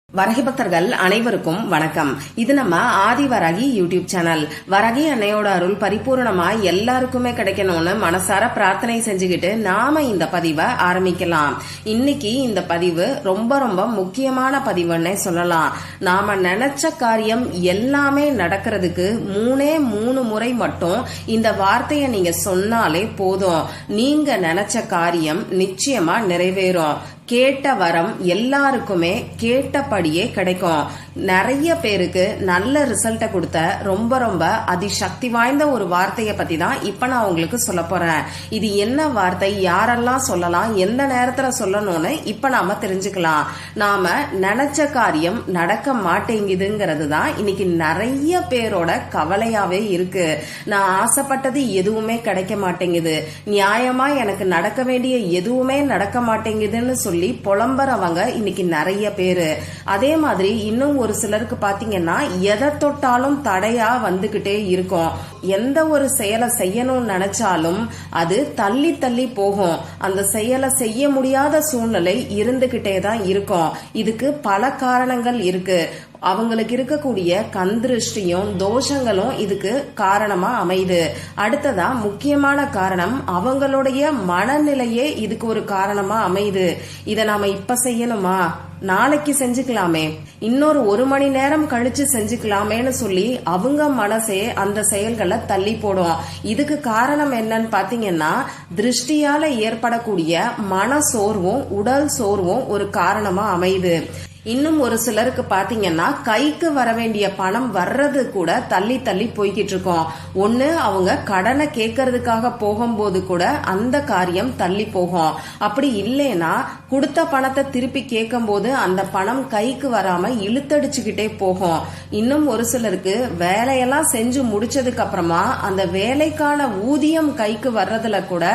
வரகி பக்தர்கள் அனைவருக்கும் வணக்கம். இது நம்ம ஆதி வரகி யூடியூப் சேனல். வரகி அன்னையோட அருள் பரிபூர்ணமா எல்லாருக்குமே கிடைக்கணும்னு மனசார பிரார்த்தனை செஞ்சுக்கிட்டு நாம இந்த பதிவை ஆரம்பிக்கலாம். இன்னைக்கு இந்த பதிவு ரொம்ப ரொம்ப முக்கியமான பதிவுன்னே சொல்லலாம். நாம நினைச்ச காரியம் எல்லாமே நடக்கிறதுக்கு மூணு முறை மட்டும் இந்த வார்த்தையை நீங்க சொன்னாலே போதும். நீங்க நினைச்ச காரியம் நிச்சயமா நிறைவேறும். கேட்ட வரம் எல்லாருக்குமே கேட்டபடியே கிடைக்கும். நிறைய பேருக்கு நல்ல ரிசல்ட்ட கொடுத்த ரொம்ப ரொம்ப அதிசக்தி வாய்ந்த ஒரு வார்த்தைய பத்தி தான் இப்ப நான் உங்களுக்கு சொல்ல போறேன். இது என்ன வார்த்தை, யாரெல்லாம் சொல்லலாம், எந்த நேரத்துல சொல்லணும்னு இப்ப நாம தெரிஞ்சுக்கலாம். நாம நினைச்ச காரியம் நடக்க மாட்டேங்குதுங்கிறது தான் இன்னைக்கு நிறைய பேரோட கவலையாவே இருக்கு. நான் ஆசைப்பட்டது எதுவுமே கிடைக்க மாட்டேங்குது, நியாயமா எனக்கு நடக்க வேண்டிய எதுவுமே நடக்க மாட்டேங்குதுன்னு சொல்லி புலம்புறவங்க இன்னைக்கு நிறைய பேரு. அதே மாதிரி இன்னும் ஒரு சிலருக்கு பாத்தீங்கன்னா எதை தொட்டாலும் தடையா வந்துகிட்டே இருக்கும். எந்த ஒரு செயலை செய்யணும்னு நினைச்சாலும் அது தள்ளி தள்ளி போகும். அந்த செயலை செய்ய முடியாத சூழ்நிலை இருந்துகிட்டே தான் இருக்கும். இதுக்கு பல காரணங்கள் இருக்கு. அவங்களுக்கு இருக்கக்கூடிய கந்திருஷ்டியும் தோஷங்களும் இதுக்கு காரணமா அமையுது. அடுத்ததா முக்கியமான காரணம் அவங்களுடைய மனநிலையே இதுக்கு ஒரு காரணமா அமையுது. இத நாம இப்ப செய்யணுமா, நாளைக்கு செஞ்சுக்கலாமே, இன்னொரு 1 மணி நேரம் கழிச்சு செஞ்சுக்கலாமேன்னு சொல்லி அவங்க மனசே அந்த செயல்களை தள்ளி போடும். இதுக்கு காரணம் என்னன்னு பாத்தீங்கன்னா திருஷ்டியால ஏற்படக்கூடிய மன சோர்வும் உடல் சோர்வும் ஒரு காரணமா அமையுது. இன்னும் ஒரு சிலருக்கு பாத்தீங்கன்னா கைக்கு வர வேண்டிய பணம் வர்றது கூட தள்ளி தள்ளி போய்கிட்டு இருக்கோம். ஒண்ணு அவங்க கடனை கேட்கறதுக்காக போகும்போது கூட அந்த காரியம் தள்ளி போகும். அப்படி இல்லைன்னா கொடுத்த பணத்தை திருப்பி கேட்கும் போது அந்த பணம் கைக்கு வராம இழுத்தடிச்சுக்கிட்டே போகும். இன்னும் ஒரு சிலருக்கு வேலையெல்லாம் செஞ்சு முடிச்சதுக்கு அப்புறமா அந்த வேலைக்கான ஊதியம் கைக்கு வர்றதுல கூட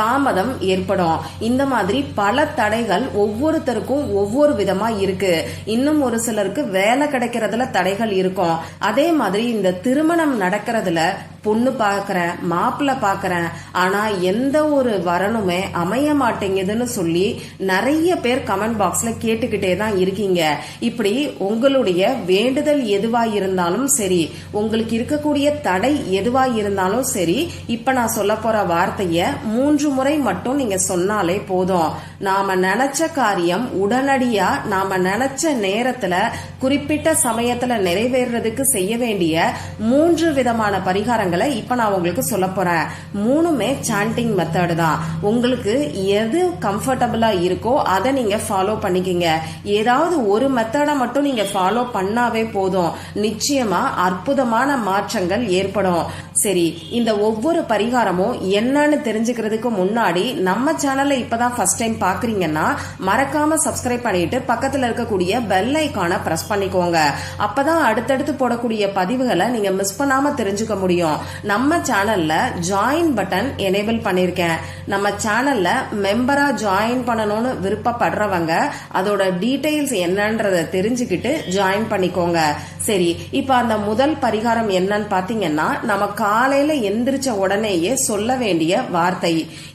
தாமதம் ஏற்படும். இந்த மாதிரி பல தடைகள் ஒவ்வொருத்தருக்கும் ஒவ்வொரு விதமா இருக்கு. இன்னும் ஒரு சிலருக்கு வேலை கிடைக்கிறதுல தடைகள் இருக்கும். அதே மாதிரி இந்த திருமணம் நடக்கிறதுல பொண்ணு பாக்குறேன், மாப்பிள்ள பாக்குறேன், ஆனா எந்த ஒரு வரனுமே அமைய மாட்டேங்குதுன்னு சொல்லி நிறைய பேர் கமெண்ட் பாக்ஸ்ல கேட்டுக்கிட்டே தான் இருக்கீங்க. இப்படி உங்களுடைய வேண்டுதல் எதுவா இருந்தாலும் சரி, உங்களுக்கு இருக்கக்கூடிய தடை எதுவா இருந்தாலும் சரி, இப்ப நான் சொல்ல போற வார்த்தைய 3 முறை மட்டும் நீங்க சொன்னாலே போதும். நாம நினைச்ச காரியம் உடனடியா நாம நினைச்ச நேரத்துல குறிப்பிட்ட சமயத்துல நிறைவேறதுக்கு செய்ய வேண்டிய 3 விதமான பரிகாரங்கள் இப்ப நான் உங்களுக்கு சொல்ல போறேன். 3மே சாண்டிங் மெத்தட் தான். உங்களுக்கு எது கம்ஃபர்டபுளா இருக்கோ அதை நீங்க ஃபாலோ பண்ணிக்கங்க. ஏதாவது ஒரு மெத்தடை மட்டும் நீங்க ஃபாலோ பண்ணாவே போதும். நிச்சயமா அற்புதமான மாற்றங்கள் ஏற்படும். சரி, இந்த ஒவ்வொரு பரிகாரமும் என்னன்னு தெரிஞ்சுக்கிறதுக்கு முன்னாடி நம்ம சேனல்ல இப்பதான் ஃபர்ஸ்ட் டைம் பாக்குறீங்கன்னா மறக்காம சப்ஸ்கிரைப் பண்ணிட்டு பக்கத்துல இருக்கக்கூடிய பெல் ஐகானை பிரஸ் பண்ணிக்கோங்க. அப்பதான் அடுத்தடுத்து போடக்கூடிய பதிவுகளை நீங்க மிஸ் பண்ணாம தெரிஞ்சுக்க முடியும். நம்ம சேனல்ல ஜாயின் பட்டன் எனேபிள் பண்ணிருக்கேன். நம்ம சேனல்ல மெம்பரா ஜாயின் பண்ணணும்னு விருப்பப்படுறவங்க அதோட டீடைல்ஸ் என்னன்றத தெரிஞ்சுக்கிட்டு ஜாயின் பண்ணிக்கோங்க. சரி, இப்ப அந்த முதல் பரிகாரம் என்னன்னு பாத்தீங்கன்னா நம்ம காலையில எந்திரிச்ச உடனேயே சொல்ல வேண்டிய வார்த்தை.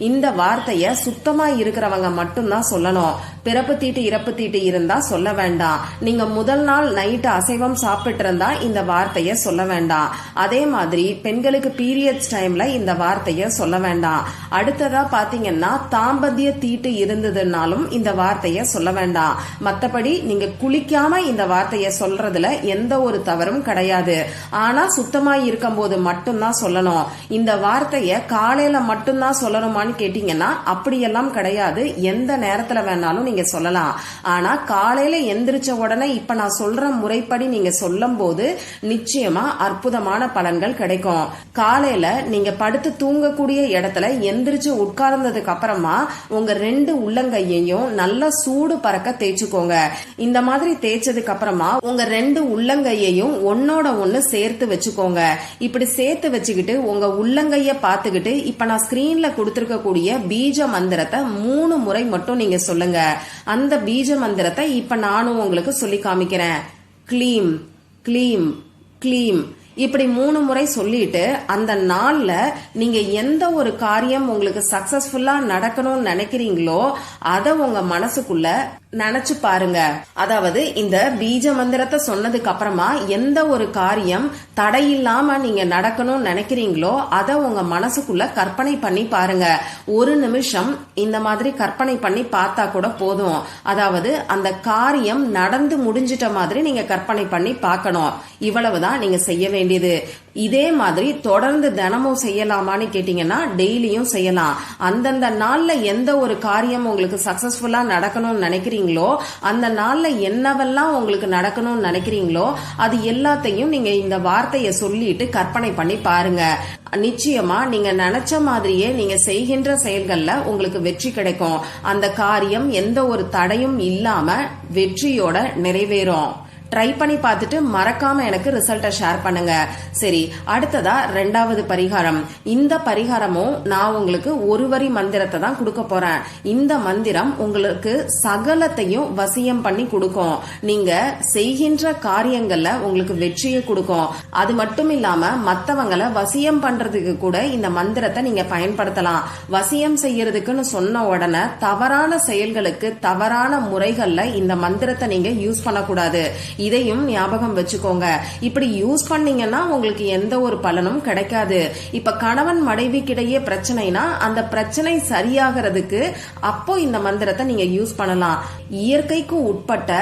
இந்த வார்த்தைய சுத்தமா இருக்கிறவங்க மட்டும்தான் சொல்லணும். பிறப்பு தீட்டு இறப்பு தீட்டு இருந்தா சொல்ல வேண்டாம். நீங்க முதல் நாள் நைட்டு அசைவம் சாப்பிட்டு இருந்தா இந்த வார்த்தைய சொல்ல வேண்டாம். அதே மாதிரி பெண்களுக்கு பீரியட்ஸ் டைம்ல இந்த வார்த்தைய சொல்ல வேண்டாம். அடுத்ததா பாத்தீங்கன்னா தாம்பத்திய தீட்டு இருந்ததுனாலும் இந்த வார்த்தைய சொல்ல வேண்டாம். மத்தபடி நீங்க குளிக்காம இந்த வார்த்தைய சொல்றதுல எந்த ஒரு தவறும் கிடையாது. ஆனா சுத்தமா இருக்கும் போது மட்டும்தான் சொல்லணும். இந்த வார்த்தைய காலையில மட்டும்தான் சொல்லணுமான்னு கேட்டீங்கன்னா அப்படியெல்லாம் கிடையாது. எந்த நேரத்துல வேணாலும் நீங்க சொல்லலாம். ஆனா காலையில எந்திரிச்ச உடனே இப்ப நான் சொல்ற முறைப்படி நீங்க சொல்லும் போது நிச்சயமா அற்புதமான பலன்கள் கிடைக்கும். காலையில நீங்க படுத்து தூங்கக்கூடிய இடத்துல எந்திரிச்சு உட்கார்ந்ததுக்கு அப்புறமா உங்க 2 உள்ளங்கையையும் நல்லா சூடு பறக்க தேய்ச்சுக்கோங்க. இந்த மாதிரி தேய்ச்சதுக்கு அப்புறமா உங்க 2 உள்ளங்கையையும் ஒன்னோட ஒண்ணு சேர்த்து வச்சுக்கோங்க. இப்படி சேர்த்து வச்சுக்கிட்டு உங்க உள்ளங்கைய பாத்துக்கிட்டு இப்ப நான் ஸ்கிரீன்ல கொடுத்திருக்கக்கூடிய பீஜ மந்திரத்தை 3 முறை மட்டும் நீங்க சொல்லுங்க. அந்த பீஜ மந்திரத்தை இப்ப நானும் உங்களுக்கு சொல்லி காமிக்கிறேன். க்ளீம் க்ளீம் க்ளீம். இப்படி 3 முறை சொல்லிட்டு அந்த நாள்ல நீங்க எந்த ஒரு காரியம் உங்களுக்கு சக்சஸ்ஃபுல்லா நடக்கணும்னு நினைக்கிறீங்களோ அதை உங்க மனசுக்குள்ள நினைச்சு பாருங்க. அதாவது இந்த பீஜ மந்திரத்தை சொன்னதுக்கு அப்புறமா எந்த ஒரு காரியம் தடையில்லாம நீங்க நடக்கணும்னு நினைக்கிறீங்களோ அதை உங்க மனசுக்குள்ள கற்பனை பண்ணி பாருங்க. ஒரு நிமிஷம் இந்த மாதிரி கற்பனை பண்ணி பார்த்தா கூட போதும். அதாவது அந்த காரியம் நடந்து முடிஞ்சிட்ட மாதிரி நீங்க கற்பனை பண்ணி பார்க்கணும். இவ்வளவுதான் நீங்க செய்ய வேண்டியது. இதே மாதிரி தொடர்ந்து தினமும் செய்யலாமான்னு கேட்டீங்கன்னா டெய்லியும் செய்யலாம். அந்தந்த நாள்ல எந்த ஒரு காரியம் உங்களுக்கு சக்சஸ்ஃபுல்லா நடக்கணும்னு நினைக்கிறீங்களோ அந்த நாள்ல என்னவெல்லாம் உங்களுக்கு நடக்கணும்னு நினைக்கிறீங்களோ அது எல்லாத்தையும் நீங்க இந்த வார்த்தையை சொல்லிட்டு கற்பனை பண்ணி பாருங்க. நிச்சயமா நீங்க நினைச்ச மாதிரியே நீங்க செய்கின்ற செயல்கள்ல உங்களுக்கு வெற்றி கிடைக்கும். அந்த காரியம் எந்த ஒரு தடையும் இல்லாம வெற்றியோட நிறைவேறும். ட்ரை பண்ணி பார்த்துட்டு மறக்காம எனக்கு ரிசல்ட்டை ஷேர் பண்ணுங்க. சரி, அடுத்ததா 2வது பரிகாரம். இந்த பரிகாரமும் நான் உங்களுக்கு ஒரு வரி மந்திரத்தை தான் கொடுக்க போறேன். இந்த மந்திரம் உங்களுக்கு சகலத்தையும் வசியம் பண்ணி கொடுக்கும். நீங்க செய்கின்ற காரியங்கள்ல உங்களுக்கு வெற்றியை கொடுக்கும். அது மட்டும் இல்லாம மத்தவங்களை வசியம் பண்றதுக்கு கூட இந்த மந்திரத்தை நீங்க பயன்படுத்தலாம். வசியம் செய்யறதுக்குன்னு சொன்ன உடனே தவறான செயல்களுக்கு தவறான முறைகள்ல இந்த மந்திரத்தை நீங்க யூஸ் பண்ணக்கூடாது. இதையும் ஞாபகம் வச்சுக்கோங்க. இப்படி யூஸ் பண்ணீங்கன்னா உங்களுக்கு எந்த ஒரு பலனும் கிடைக்காது. இப்ப கணவன் மனைவிக்கிடையே பிரச்சனைனா அந்த பிரச்சனை சரியாகிறதுக்கு அப்போ இந்த மந்திரத்தை நீங்க யூஸ் பண்ணலாம். இயற்கைக்கு உட்பட்ட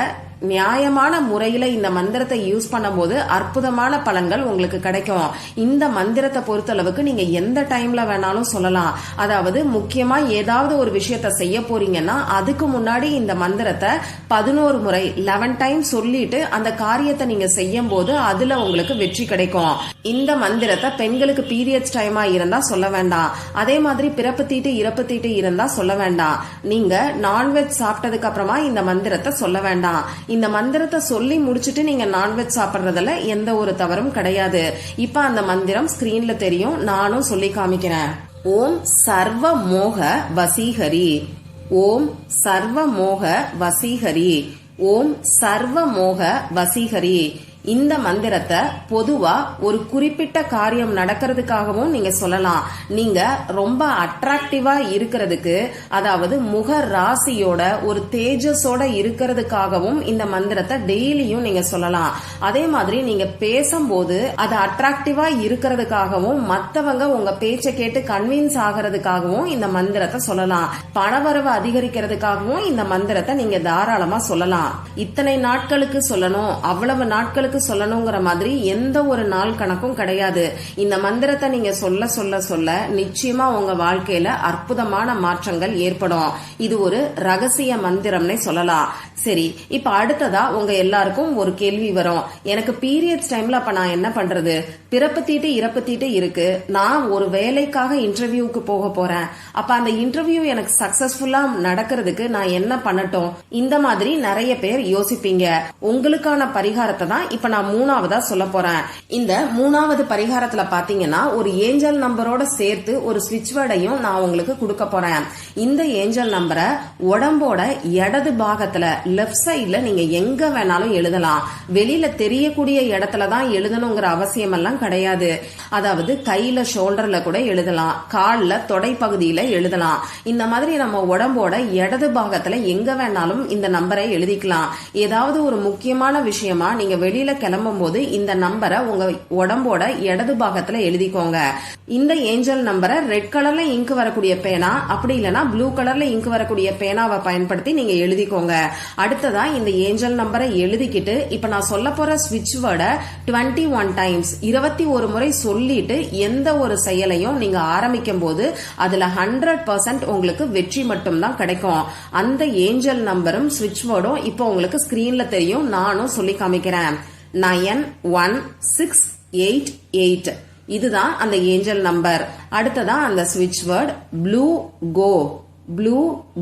நியாயமான முறையில இந்த மந்திரத்தை யூஸ் பண்ணும்போது அற்புதமான பலன்கள் உங்களுக்கு கிடைக்கும். இந்த மந்திரத்தை பொறுத்தளவுக்கு நீங்க எந்த டைம்ல வேணாலும் சொல்லலாம். அதாவது முக்கியமா ஏதாவது ஒரு விஷயத்த செய்ய போறீங்கன்னா அதுக்கு முன்னாடி இந்த மந்திரத்தை 11 முறை 11 டைம் சொல்லிட்டு அந்த காரியத்தை நீங்க செய்யும் போது அதுல உங்களுக்கு வெற்றி கிடைக்கும். இந்த மந்திரத்தை பெண்களுக்கு பீரியட்ஸ் டைமா இருந்தா சொல்ல வேண்டாம். அதே மாதிரி பிறப்பு தீட்டு இறப்பு தீட்டு இருந்தா சொல்ல வேண்டாம். நீங்க நான்வெஜ் சாப்பிட்டதுக்கு அப்புறமா இந்த மந்திரத்தை சொல்ல வேண்டாம். இந்த மந்திரத்தை சொல்லி முடிச்சுட்டு நீங்க நான்வெஜ் சாப்பிடுறதுல எந்த ஒரு தவறும் கிடையாது. இப்ப அந்த மந்திரம் ஸ்கிரீன்ல தெரியும், நானும் சொல்லி காமிக்கிறேன். ஓம் சர்வ மோக வசீகரி, ஓம் சர்வ மோக வசீகரி, ஓம் சர்வ மோக வசீகரி. இந்த மந்திரத்தை பொதுவா ஒரு குறிப்பிட்ட காரியம் நடக்கிறதுக்காகவும் நீங்க சொல்லலாம். நீங்க ரொம்ப அட்ராக்டிவா இருக்கிறதுக்கு, அதாவது முக ராசியோட ஒரு தேஜஸோட இருக்கிறதுக்காகவும் இந்த மந்திரத்தை டெய்லியும் நீங்க சொல்லலாம். அதே மாதிரி நீங்க பேசும்போது அது அட்ராக்டிவா இருக்கிறதுக்காகவும் மத்தவங்க உங்க பேச்சை கேட்டு கன்வின்ஸ் ஆகிறதுக்காகவும் இந்த மந்திரத்தை சொல்லலாம். பணவரவு அதிகரிக்கிறதுக்காகவும் இந்த மந்திரத்தை நீங்க தாராளமா சொல்லலாம். இத்தனை நாட்களுக்கு சொல்லணும், அவ்வளவு நாட்களுக்கு சொல்லணுங்கிற மாதிரி எந்த ஒரு நாள் கணக்கும் கிடையாது. இந்த மந்திரத்தை நீங்க சொல்ல சொல்ல சொல்ல நிச்சயமா உங்க வாழ்க்கையில அற்புதமான மாற்றங்கள் ஏற்படும். இது ஒரு ரகசிய மந்திரம்னே சொல்லலாம். சரி, இப்ப அடுத்ததா உங்க எல்லாருக்கும் ஒரு கேள்வி வரும். எனக்கு பீரியட்ஸ் டைம்ல அப்ப நான் என்ன பண்றது? பிறப்பு தீட்டு இறப்பு தீட்டு இருக்கு, நான் ஒரு வேலைக்காக இன்டர்வியூக்கு போக போறேன். அப்ப அந்த இன்டர்வியூ எனக்கு சக்சஸ்ஃபுல்லா நடக்கிறதுக்கு நான் என்ன பண்ணட்டும்? இந்த மாதிரி நிறைய பேர் யோசிப்பீங்க. உங்களுக்கான பரிகாரத்தை தான் இப்ப நான் 3வதா சொல்ல போறேன். இந்த 3வது பரிகாரத்துல பாத்தீங்கன்னா ஒரு ஏஞ்சல் நம்பரோட சேர்த்து ஒரு ஸ்விட்ச் வேர்டையும் நான் உங்களுக்கு கொடுக்க போறேன். இந்த ஏஞ்சல் நம்பரை உடம்போட இடது பாகத்துல லெஃப்ட் சைட்ல நீங்க எங்க வேணாலும் எழுதலாம். வெளியில தெரியக்கூடிய இடத்துல தான் எழுதணுங்கிற அவசியம் எல்லாம் கிடையாது. அதாவது கையில ஷோல்டர்ல கூட எழுதலாம், கால்ல தொடை பகுதியில எழுதலாம். இந்த மாதிரி நம்ம உடம்போட இடது பாகத்துல எங்க வேணாலும் இந்த நம்பரை எழுதிக்கலாம். ஏதாவது ஒரு முக்கியமான விஷயமா நீங்க வெளியில கிளம்பும் போது இந்த நம்பரை உங்க உடம்போட இடது பாகத்துல எழுதிக்கோங்க. இந்த ஏஞ்சல் நம்பரை ரெட் கலர்ல இங்கு வரக்கூடிய பேனா, அப்படி இல்லைன்னா ப்ளூ கலர்ல இங்கு வரக்கூடிய பேனாவை பயன்படுத்தி நீங்க எழுதிக்கோங்க. அடுத்ததா இந்த ஏஞ்சல் நம்பரை எழுதிக்கிட்டு இப்ப நான் சொல்ல போற ஸ்விட்ச் வேர்டை 21 டைம்ஸ் 21 முறை சொல்லிட்டு எந்த ஒரு செயலையும் நீங்க ஆரம்பிக்கும் போது அதுல 100% உங்களுக்கு வெற்றி மட்டும்தான் கிடைக்கும். அந்த ஏஞ்சல் நம்பரும் ஸ்விட்ச் வேர்டும் இப்போ உங்களுக்கு ஸ்கிரீன்ல தெரியும், நானும் சொல்லி காமிக்கிறேன். 9168 இதுதான் அந்த ஏஞ்சல் நம்பர். அடுத்ததா அந்த ஸ்விட்ச் வேர்ட் ப்ளூ கோ, ப்ளூ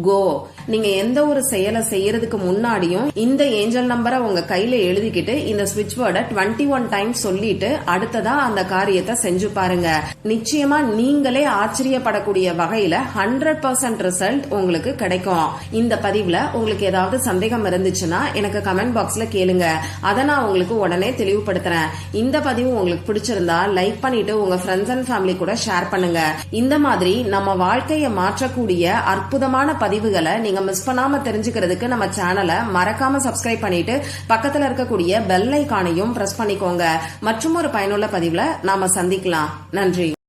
கோ. நீங்க எந்த ஒரு செயலை செய்யறதுக்கு முன்னாடியும் இந்த ஏஞ்சல் நம்பரை உங்க கையில எழுதிக்கிட்டு இந்த ஸ்விட்ச் வேர்டை 21 டைம்ஸ் சொல்லிட்டு அடுத்ததா அந்த காரியத்தை செஞ்சு பாருங்க. நிச்சயமா நீங்களே ஆச்சரியப்படக்கூடிய வகையில 100% ரிசல்ட் உங்களுக்கு கிடைக்கும். இந்த பதிவுல உங்களுக்கு ஏதாவது சந்தேகம் இருந்துச்சுன்னா எனக்கு கமெண்ட் பாக்ஸ்ல கேளுங்க, அதை நான் உங்களுக்கு உடனே தெளிவுபடுத்துறேன். இந்த பதிவு உங்களுக்கு பிடிச்சிருந்தா லைக் பண்ணிட்டு உங்க ஃப்ரெண்ட்ஸ் அண்ட் ஃபேமிலி கூட ஷேர் பண்ணுங்க. இந்த மாதிரி நம்ம வாழ்க்கையை மாற்றக்கூடிய அற்புதமான பதிவுகளை நீங்க மிஸ் பண்ணாம தெரிஞ்சுக்கிறதுக்கு நம்ம சேனலை மறக்காம சப்ஸ்கிரைப் பண்ணிட்டு பக்கத்துல இருக்கக்கூடிய பெல் ஐகானையும் பிரஸ் பண்ணிக்கோங்க. மற்றும் ஒரு பயனுள்ள பதிவுல நாம சந்திக்கலாம். நன்றி.